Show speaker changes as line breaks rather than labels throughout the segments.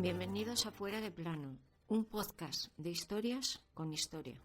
Bienvenidos a Fuera de Plano, un podcast de historias con historia.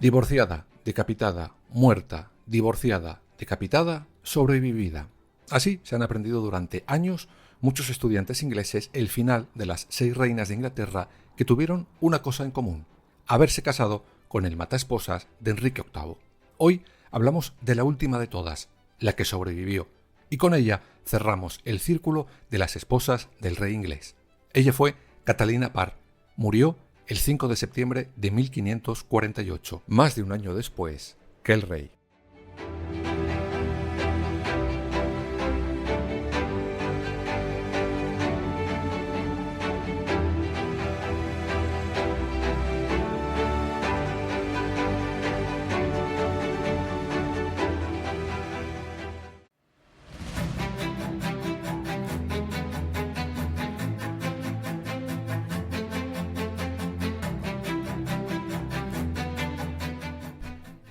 Divorciada, decapitada, muerta, divorciada, decapitada, sobrevivida. Así se han aprendido durante años muchos estudiantes ingleses el final de las 6 reinas de Inglaterra que tuvieron una cosa en común: haberse casado con el mataesposas de Enrique VIII. Hoy hablamos de la última de todas, la que sobrevivió, y con ella cerramos el círculo de las esposas del rey inglés. Ella fue Catalina Parr. Murió el 5 de septiembre de 1548, más de un año después que el rey.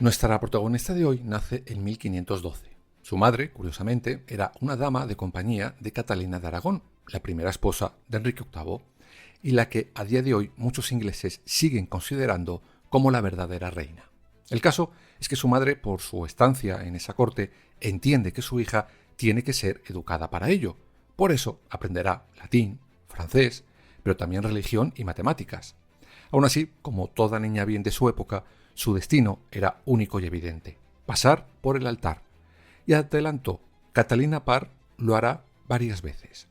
Nuestra protagonista de hoy nace en 1512. Su madre, curiosamente, era una dama de compañía de Catalina de Aragón, la primera esposa de Enrique VIII, y la que a día de hoy muchos ingleses siguen considerando como la verdadera reina. El caso es que su madre, por su estancia en esa corte, entiende que su hija tiene que ser educada para ello. Por eso aprenderá latín, francés, pero también religión y matemáticas. Aún así, como toda niña bien de su época, su destino era único y evidente: pasar por el altar. Y adelantó, Catalina Parr lo hará varias veces.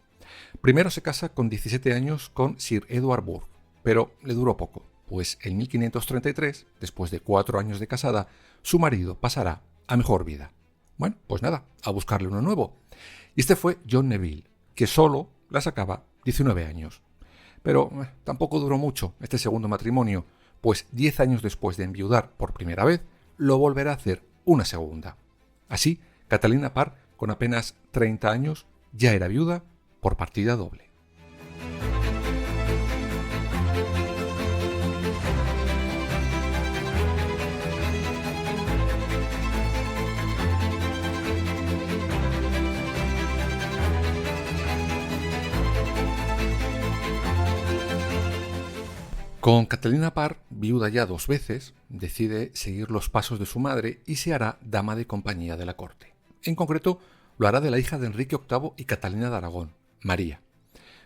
Primero se casa con 17 años con Sir Edward Burgh, pero le duró poco, pues en 1533, después de 4 años de casada, su marido pasará a mejor vida. Bueno, pues nada, a buscarle uno nuevo. Y este fue John Neville, que solo la sacaba 19 años. Pero tampoco duró mucho este segundo matrimonio, pues 10 años después de enviudar por primera vez, lo volverá a hacer una segunda. Así, Catalina Parr, con apenas 30 años, ya era viuda por partida doble. Con Catalina Parr, viuda ya 2 veces, decide seguir los pasos de su madre y se hará dama de compañía de la corte. En concreto, lo hará de la hija de Enrique VIII y Catalina de Aragón, María.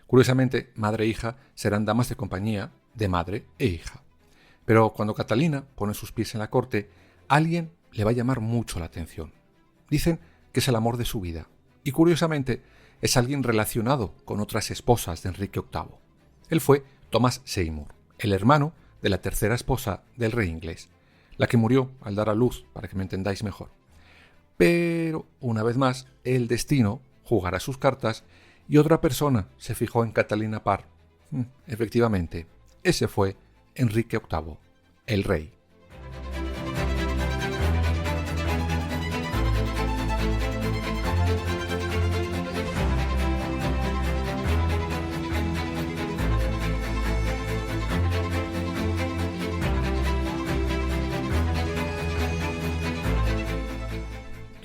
Curiosamente, madre e hija serán damas de compañía de madre e hija. Pero cuando Catalina pone sus pies en la corte, alguien le va a llamar mucho la atención. Dicen que es el amor de su vida, y curiosamente es alguien relacionado con otras esposas de Enrique VIII. Él fue Thomas Seymour, el hermano de la tercera esposa del rey inglés, la que murió al dar a luz, para que me entendáis mejor. Pero, una vez más, el destino jugará sus cartas y otra persona se fijó en Catalina Parr. Efectivamente, ese fue Enrique VIII, el rey.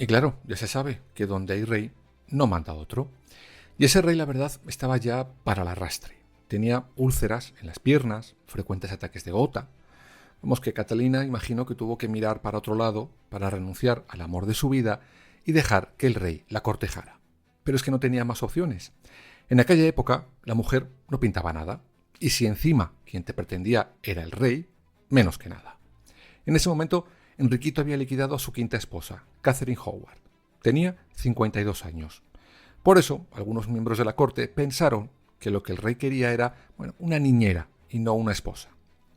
Y claro, ya se sabe que donde hay rey, no manda otro. Y ese rey, la verdad, estaba ya para el arrastre. Tenía úlceras en las piernas, frecuentes ataques de gota. Vamos, que Catalina imagino que tuvo que mirar para otro lado para renunciar al amor de su vida y dejar que el rey la cortejara. Pero es que no tenía más opciones. En aquella época, la mujer no pintaba nada. Y si encima quien te pretendía era el rey, menos que nada. En ese momento, Enriquito había liquidado a su quinta esposa, Catherine Howard. Tenía 52 años. Por eso, algunos miembros de la corte pensaron que lo que el rey quería era, una niñera y no una esposa.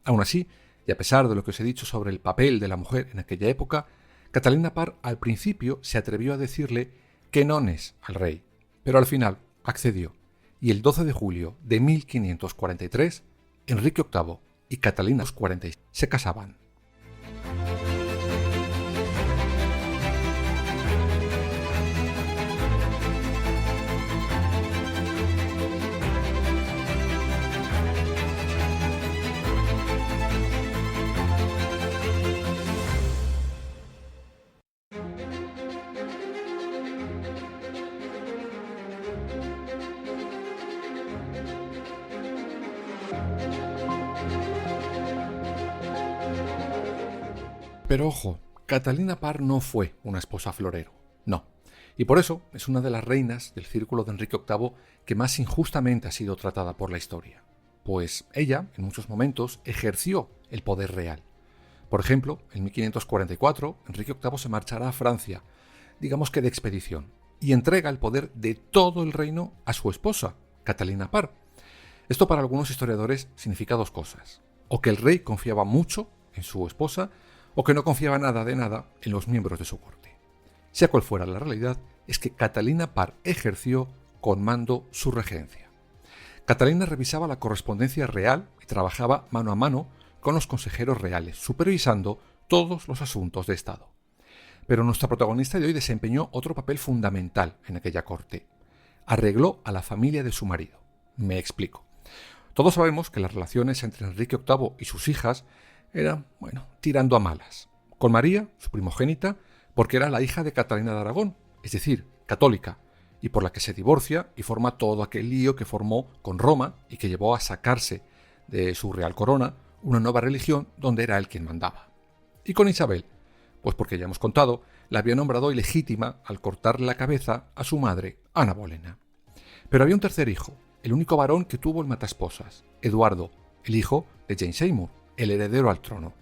Aún así, y a pesar de lo que os he dicho sobre el papel de la mujer en aquella época, Catalina Parr al principio se atrevió a decirle que nones al rey, pero al final accedió. y el 12 de julio de 1543, Enrique VIII y Catalina 46 se casaban. Pero ojo, Catalina Parr no fue una esposa florero, no. Y por eso es una de las reinas del círculo de Enrique VIII que más injustamente ha sido tratada por la historia. Pues ella, en muchos momentos, ejerció el poder real. Por ejemplo, en 1544, Enrique VIII se marchará a Francia, digamos que de expedición, y entrega el poder de todo el reino a su esposa, Catalina Parr. Esto para algunos historiadores significa dos cosas: o que el rey confiaba mucho en su esposa, o que no confiaba nada de nada en los miembros de su corte. Sea cual fuera la realidad, es que Catalina Parr ejerció con mando su regencia. Catalina revisaba la correspondencia real y trabajaba mano a mano con los consejeros reales, supervisando todos los asuntos de Estado. Pero nuestra protagonista de hoy desempeñó otro papel fundamental en aquella corte. Arregló a la familia de su marido. Me explico. Todos sabemos que las relaciones entre Enrique VIII y sus hijas eran, tirando a malas. Con María, su primogénita, porque era la hija de Catalina de Aragón, es decir, católica, y por la que se divorcia y forma todo aquel lío que formó con Roma y que llevó a sacarse de su real corona una nueva religión donde era él quien mandaba. Y con Isabel, pues porque ya hemos contado, la había nombrado ilegítima al cortarle la cabeza a su madre, Ana Bolena. Pero había un tercer hijo, el único varón que tuvo el mataesposas, Eduardo, el hijo de Jane Seymour, el heredero al trono.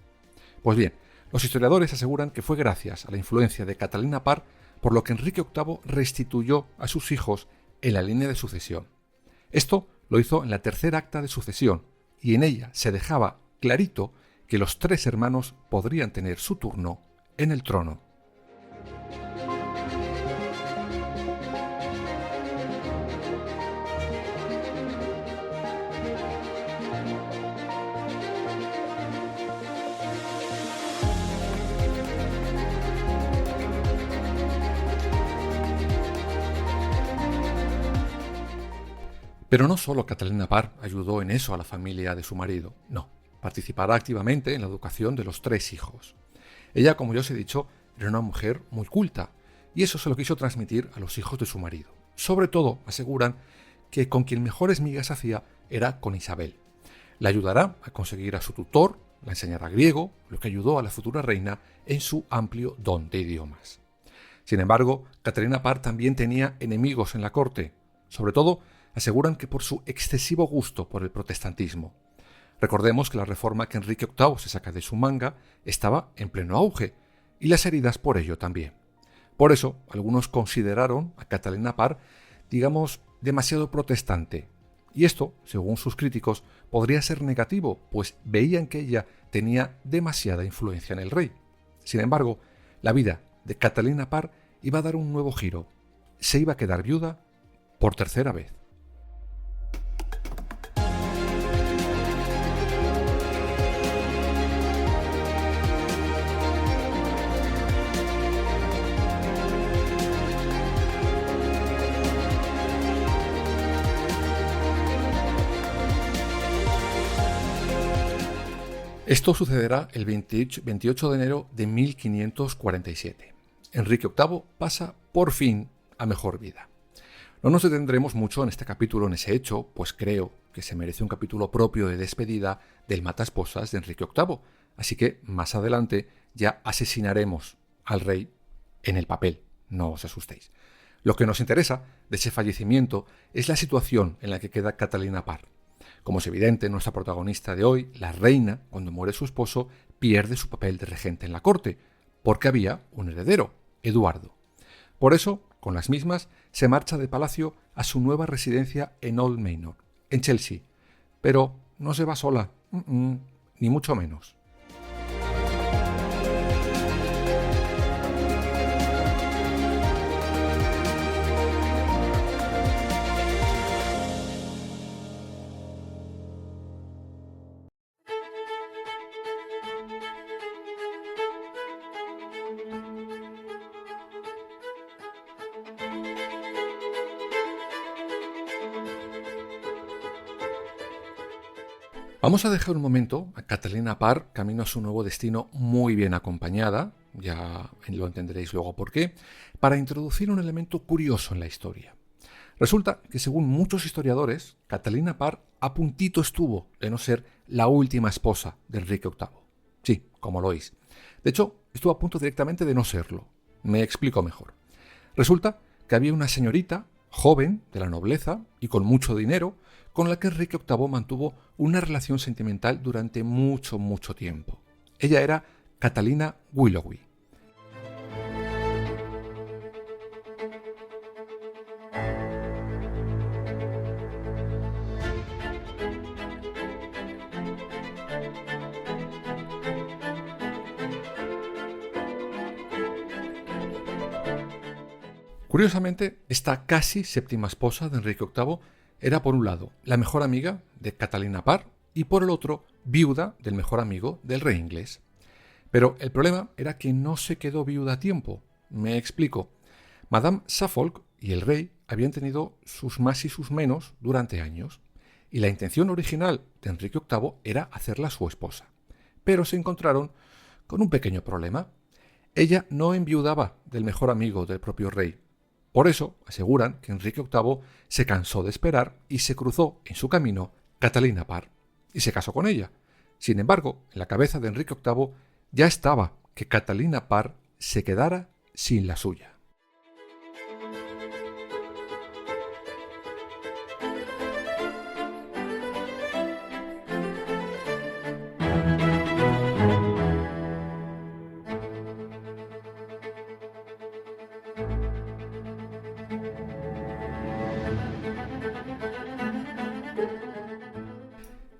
Pues bien, los historiadores aseguran que fue gracias a la influencia de Catalina Parr por lo que Enrique VIII restituyó a sus hijos en la línea de sucesión. Esto lo hizo en la tercera acta de sucesión, y en ella se dejaba clarito que los tres hermanos podrían tener su turno en el trono. Pero no solo Catalina Parr ayudó en eso a la familia de su marido, no, participará activamente en la educación de los tres hijos. Ella, como ya os he dicho, era una mujer muy culta, y eso se lo quiso transmitir a los hijos de su marido. Sobre todo, aseguran que con quien mejores migas hacía era con Isabel. La ayudará a conseguir a su tutor, la enseñará griego, lo que ayudó a la futura reina en su amplio don de idiomas. Sin embargo, Catalina Parr también tenía enemigos en la corte, sobre todo aseguran que por su excesivo gusto por el protestantismo. Recordemos que la reforma que Enrique VIII se saca de su manga estaba en pleno auge, y las heridas por ello también. Por eso, algunos consideraron a Catalina Parr, digamos, demasiado protestante. Y esto, según sus críticos, podría ser negativo, pues veían que ella tenía demasiada influencia en el rey. Sin embargo, la vida de Catalina Parr iba a dar un nuevo giro. Se iba a quedar viuda por tercera vez. Esto sucederá el 28 de enero de 1547. Enrique VIII pasa, por fin, a mejor vida. No nos detendremos mucho en este capítulo en ese hecho, pues creo que se merece un capítulo propio de despedida del mataesposas de Enrique VIII, así que más adelante ya asesinaremos al rey en el papel, no os asustéis. Lo que nos interesa de ese fallecimiento es la situación en la que queda Catalina Parr. Como es evidente, nuestra protagonista de hoy, la reina, cuando muere su esposo, pierde su papel de regente en la corte, porque había un heredero, Eduardo. Por eso, con las mismas, se marcha de palacio a su nueva residencia en Old Manor, en Chelsea. Pero no se va sola, ni mucho menos. Vamos a dejar un momento a Catalina Parr camino a su nuevo destino muy bien acompañada, ya lo entenderéis luego por qué, para introducir un elemento curioso en la historia. Resulta que según muchos historiadores, Catalina Parr a puntito estuvo de no ser la última esposa de Enrique VIII. Sí, como lo oís. De hecho, estuvo a punto directamente de no serlo. Me explico mejor. Resulta que había una señorita, joven, de la nobleza y con mucho dinero, con la que Enrique VIII mantuvo una relación sentimental durante mucho, mucho tiempo. Ella era Catalina Willoughby. Curiosamente, esta casi séptima esposa de Enrique VIII era por un lado la mejor amiga de Catalina Parr y por el otro viuda del mejor amigo del rey inglés. Pero el problema era que no se quedó viuda a tiempo. Me explico. Madame Suffolk y el rey habían tenido sus más y sus menos durante años, y la intención original de Enrique VIII era hacerla su esposa. Pero se encontraron con un pequeño problema. Ella no enviudaba del mejor amigo del propio rey. Por eso aseguran que Enrique VIII se cansó de esperar y se cruzó en su camino Catalina Parr y se casó con ella. Sin embargo, en la cabeza de Enrique VIII ya estaba que Catalina Parr se quedara sin la suya.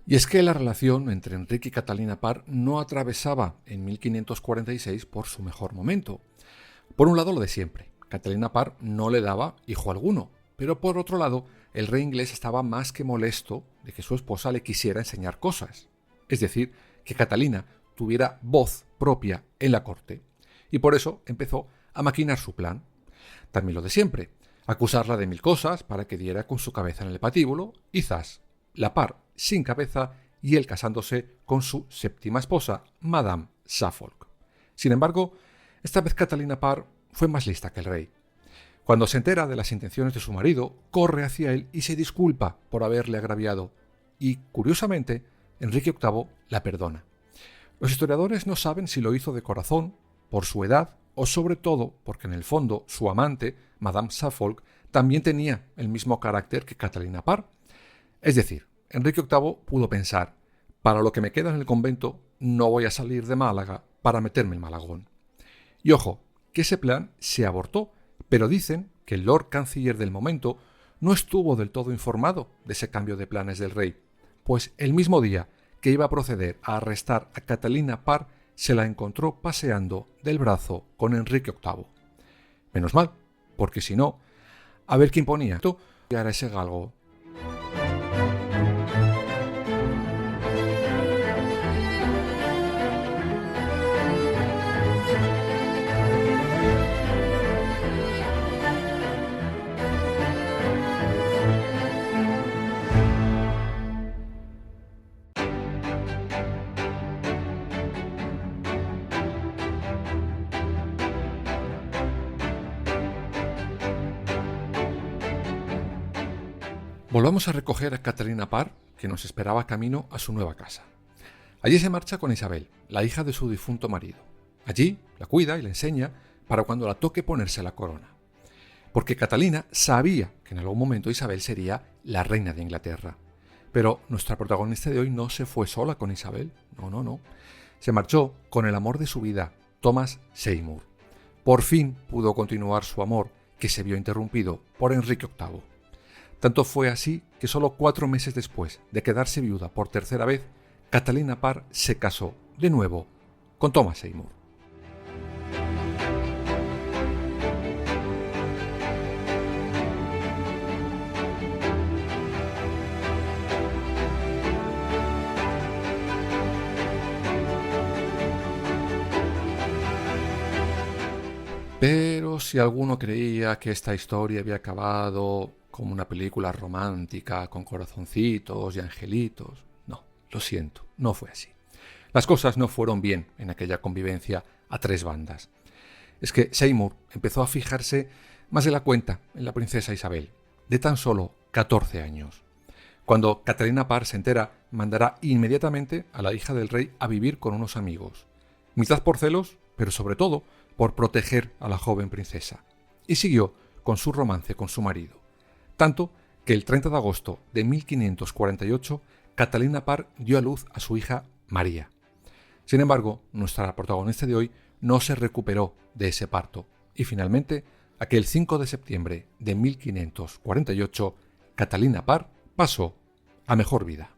Y es que la relación entre Enrique y Catalina Parr no atravesaba en 1546 por su mejor momento. Por un lado, lo de siempre. Catalina Parr no le daba hijo alguno, pero por otro lado, el rey inglés estaba más que molesto de que su esposa le quisiera enseñar cosas. Es decir, que Catalina tuviera voz propia en la corte. Y por eso empezó a maquinar su plan. También lo de siempre. Acusarla de mil cosas para que diera con su cabeza en el patíbulo y zas. La Parr sin cabeza y él casándose con su séptima esposa, Madame Suffolk. Sin embargo, esta vez Catalina Parr fue más lista que el rey. Cuando se entera de las intenciones de su marido, corre hacia él y se disculpa por haberle agraviado. Y, curiosamente, Enrique VIII la perdona. Los historiadores no saben si lo hizo de corazón, por su edad, o sobre todo porque en el fondo su amante, Madame Suffolk, también tenía el mismo carácter que Catalina Parr. Es decir, Enrique VIII pudo pensar, para lo que me queda en el convento, no voy a salir de Málaga para meterme en Malagón. Y ojo, que ese plan se abortó, pero dicen que el Lord Canciller del momento no estuvo del todo informado de ese cambio de planes del rey, pues el mismo día que iba a proceder a arrestar a Catalina Parr, se la encontró paseando del brazo con Enrique VIII. Menos mal, porque si no, a ver quién ponía esto y ahora ese galgo. Volvamos a recoger a Catalina Parr, que nos esperaba camino a su nueva casa. Allí se marcha con Isabel, la hija de su difunto marido. Allí la cuida y la enseña para cuando la toque ponerse la corona. Porque Catalina sabía que en algún momento Isabel sería la reina de Inglaterra. Pero nuestra protagonista de hoy no se fue sola con Isabel. No. Se marchó con el amor de su vida, Thomas Seymour. Por fin pudo continuar su amor, que se vio interrumpido por Enrique VIII. Tanto fue así que solo 4 meses después de quedarse viuda por tercera vez, Catalina Parr se casó de nuevo con Thomas Seymour. Pero si alguno creía que esta historia había acabado como una película romántica con corazoncitos y angelitos, no, lo siento, no fue así. Las cosas no fueron bien en aquella convivencia a tres bandas. Es que Seymour empezó a fijarse más de la cuenta en la princesa Isabel, de tan solo 14 años. Cuando Catalina Parr se entera, mandará inmediatamente a la hija del rey a vivir con unos amigos. Mitad por celos, pero sobre todo por proteger a la joven princesa. Y siguió con su romance con su marido. Tanto que el 30 de agosto de 1548, Catalina Parr dio a luz a su hija María. Sin embargo, nuestra protagonista de hoy no se recuperó de ese parto y finalmente, aquel 5 de septiembre de 1548, Catalina Parr pasó a mejor vida.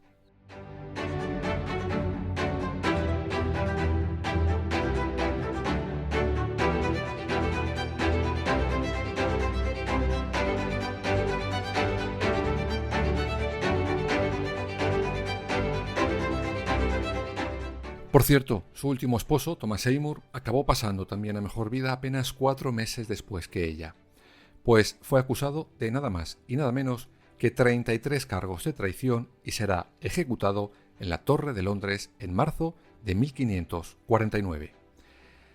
Por cierto, su último esposo, Thomas Seymour, acabó pasando también a mejor vida apenas 4 meses después que ella, pues fue acusado de nada más y nada menos que 33 cargos de traición y será ejecutado en la Torre de Londres en marzo de 1549.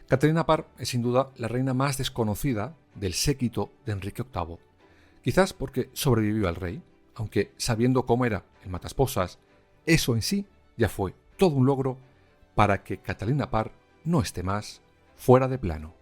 Catalina Parr es sin duda la reina más desconocida del séquito de Enrique VIII, quizás porque sobrevivió al rey, aunque sabiendo cómo era el matasposas, eso en sí ya fue todo un logro para que Catalina Parr no esté más fuera de plano.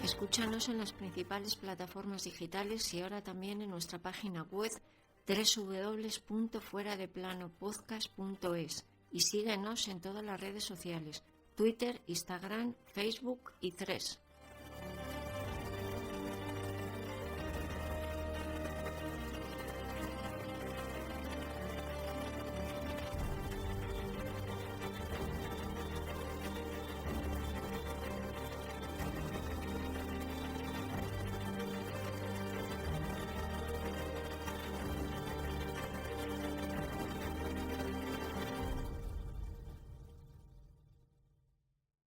Escúchanos en las principales plataformas digitales y ahora también en nuestra página web www.fueradeplanopodcast.es y síguenos en todas las redes sociales, Twitter, Instagram, Facebook y Threads.